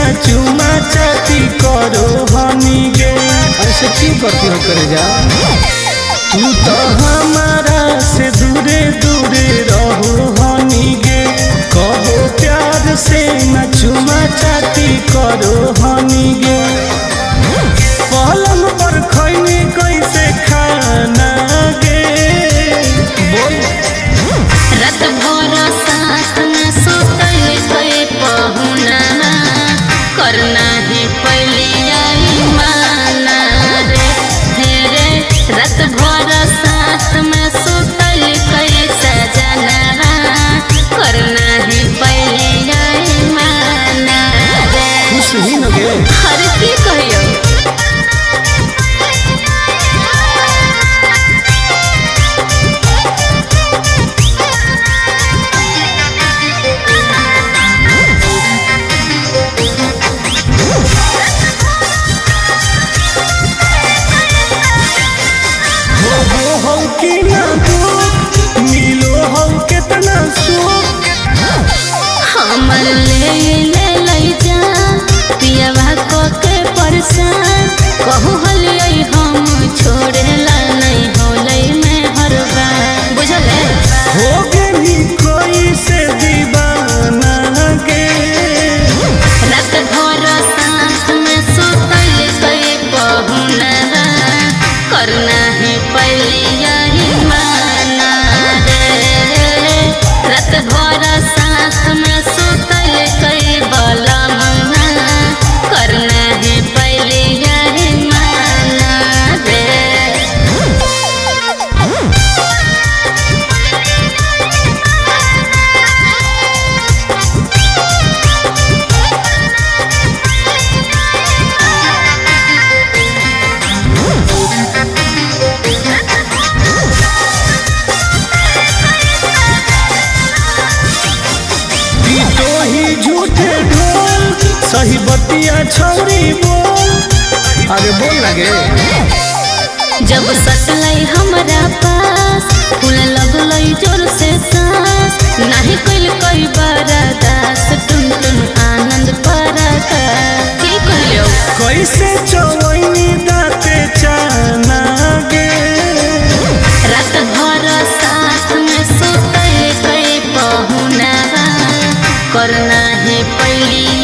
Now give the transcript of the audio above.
ना चुमा चाटी करो हनी गे। ऐसे क्यों करती हो करे जा, तू तो हमारा से दूरे दूरे रहो हनी गे। कहो प्यार से ना चुमा चाटी करो हनी गे। पलंग पर खैनी कैसे खाना गे, बोल। रात भर साथ में सुतल कोई पहुना, करना ही पहले आई माना रे। रे रात भर साथ में सुतल कोई सजना, करना ही पहले आई माना रे। खुश ही न गे। हर की कहियो कि ना दुख मिलो हम कितना सुख। हमर ले जा पियवा को के परेशान, कहू हलियै हम छोड़ेला नहीं होलै में हर बार, बुझले। हो गेली कोई से दीवाना गे। रात भर साथ में सुतल कोई पहुना, करना ही पहले यही माना रे। रात भर साथ में सुतल कोई बलमुना, करना ही पहले यही माना रे। झूठे ढोल सही बतिया छौरी बोल। अरे बोल लगे। जब सटलै हमरा पास फूल लगलै जोर से सांस, नहीं कइल कोई बरदास टुन टुन आनंद परका। की कहियो कैसे चवैनी दाते चाना गे। रात भर साथ में सुतल कोई पहुना, करना है पहली